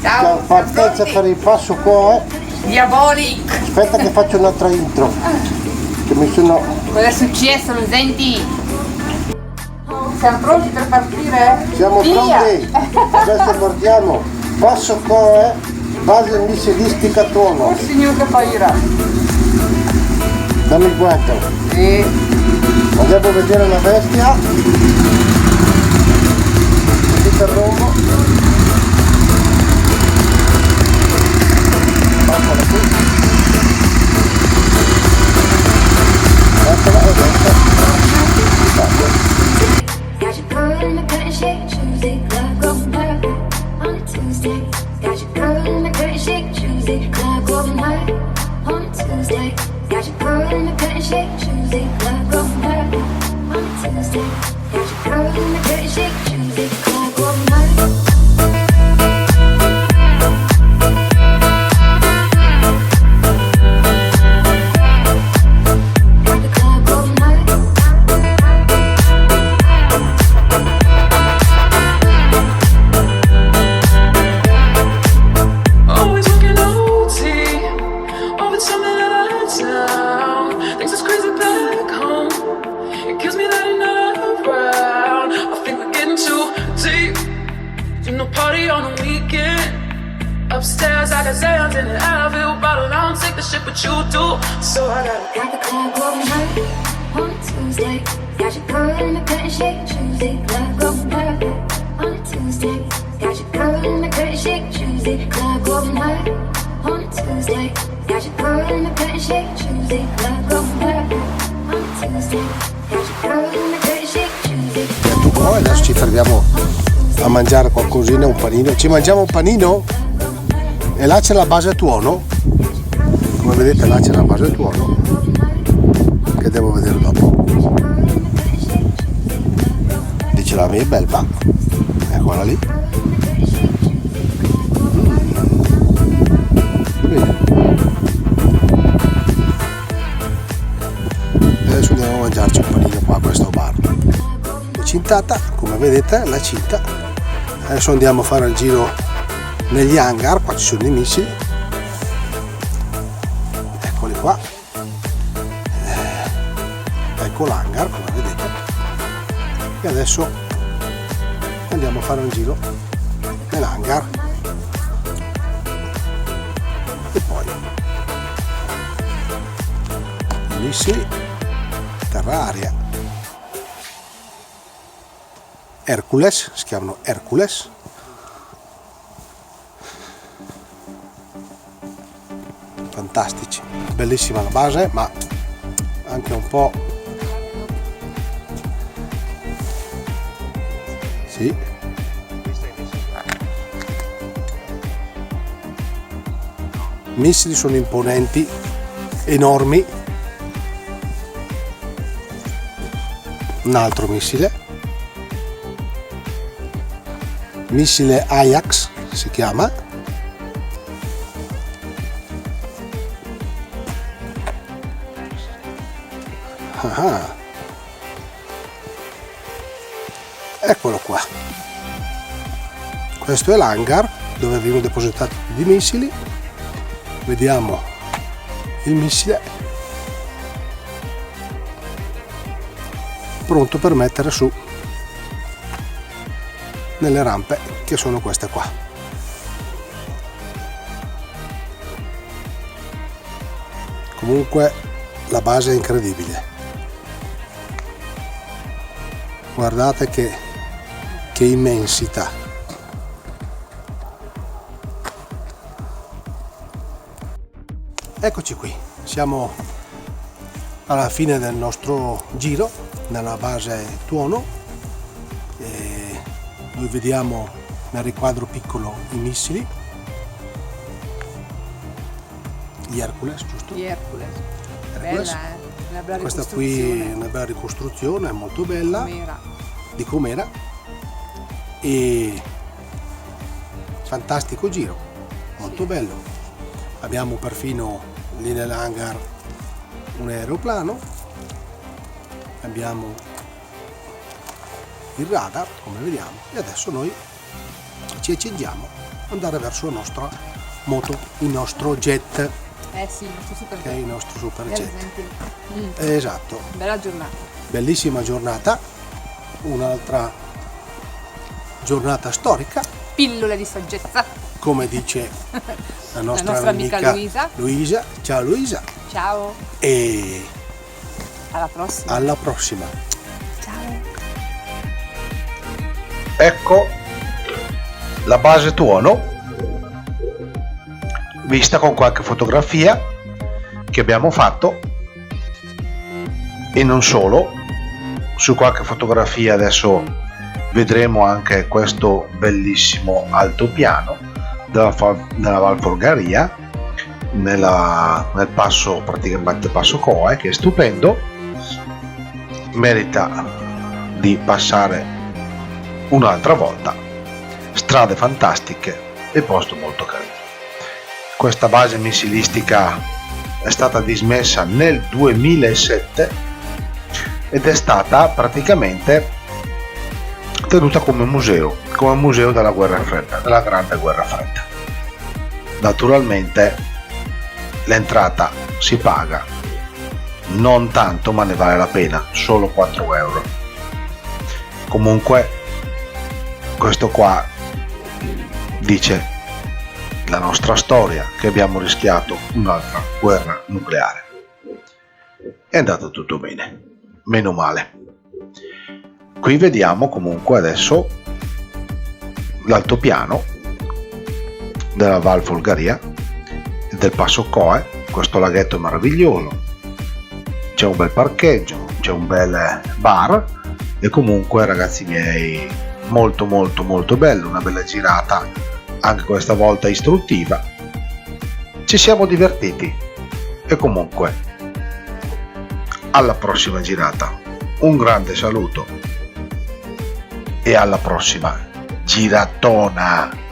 Ciao, partenza per il passo qua. Diabolic! Aspetta che faccio un'altra intro. Che mi sono... Cosa è successo, lo senti? Siamo pronti per partire? Siamo Via! pronti. Adesso partiamo. Passo qua, base missilistica tuono. Oh signor che paura! Dammi il guanto. Sì. Andiamo a vedere la bestia. Così per rombo. Eccola qui. Eccola e adesso. Got your girl in the curtain shake, Tuesday, club going high on a Tuesday. Got your girl in the curtain shake, Tuesday, club going high on a Tuesday. Got your girl in the curtain shake, Tuesday, club going high on a Tuesday. Got your girl in the curtain shake, Tuesday, club going high. Upstairs, I got Zans in it. I feel bottled. I don't take the shit, but you do. So I got the club going high on a Tuesday. Got your girl in the curtain shake, Tuesday. Club going high on a Tuesday. Got your girl in the curtain shake, Tuesday. Club going high on a Tuesday. Got your girl in the curtain shake, Tuesday. Club going high on a Tuesday. Got your girl in the curtain shake, Tuesday. Detto qua, adesso ci fermiamo a mangiare qualcosina, un panino. Ci mangiamo un panino? E là c'è la base tuono, come vedete là c'è la base tuono che devo vedere dopo. Dice la mia belva, eccola lì. Bene. Adesso andiamo a mangiarci un panino qua a questo bar. È cintata, come vedete la cinta. Adesso andiamo a fare il giro negli hangar, qua ci sono i missili, eccoli qua, ecco l'hangar come vedete, e adesso andiamo a fare un giro nell'hangar e poi i missili terra-aria Hercules, si chiamano Hercules. Fantastici, bellissima la base, ma anche un po' sì, missili sono imponenti, enormi. Un altro missile Ajax si chiama. Ah. Eccolo qua, questo è l'hangar dove vengono depositati tutti i missili. Vediamo il missile pronto per mettere su nelle rampe che sono queste qua. Comunque la base è incredibile. Guardate che immensità. Eccoci qui, siamo alla fine del nostro giro nella base Tuono e noi vediamo nel riquadro piccolo i missili, gli Hercules, giusto? Gli Hercules. Hercules. Bella, una bella Questa qui è ricostruzione. una bella ricostruzione, è molto bella, Com'era. di com'era, e fantastico giro, molto bello. Abbiamo perfino lì nell'hangar un aeroplano, abbiamo il radar, come vediamo, e adesso noi ci accingiamo ad andare verso la nostra moto, il nostro jet, Sì, il nostro super che è il nostro super Bello, jet. senti. Esatto, Bella giornata. bellissima giornata, un'altra giornata storica, Pillole di saggezza. come dice la nostra, nostra amica Luisa. Ciao Luisa, Ciao, e alla prossima. alla prossima. Ciao. Ecco la base tuono, vista con qualche fotografia che abbiamo fatto, e non solo. Su qualche fotografia adesso vedremo anche questo bellissimo altopiano nella Val Folgaria, nel passo, praticamente passo Coe, che è stupendo, merita di passare un'altra volta. Strade fantastiche e posto molto carino. Questa base missilistica è stata dismessa nel 2007 ed è stata praticamente tenuta come museo della guerra fredda, della grande guerra fredda. Naturalmente l'entrata si paga, non tanto, ma ne vale la pena, solo 4 euro. Comunque questo qua dice la nostra storia, che abbiamo rischiato un'altra guerra nucleare. È andato tutto bene, meno male. Qui vediamo comunque adesso l'altopiano della Val Folgaria e del Passo Coe. Questo laghetto è meraviglioso, c'è un bel parcheggio, c'è un bel bar, e comunque, ragazzi miei, molto molto molto bello, una bella girata anche questa volta istruttiva. Ci siamo divertiti, e comunque alla prossima girata. Un grande saluto e alla prossima giratona.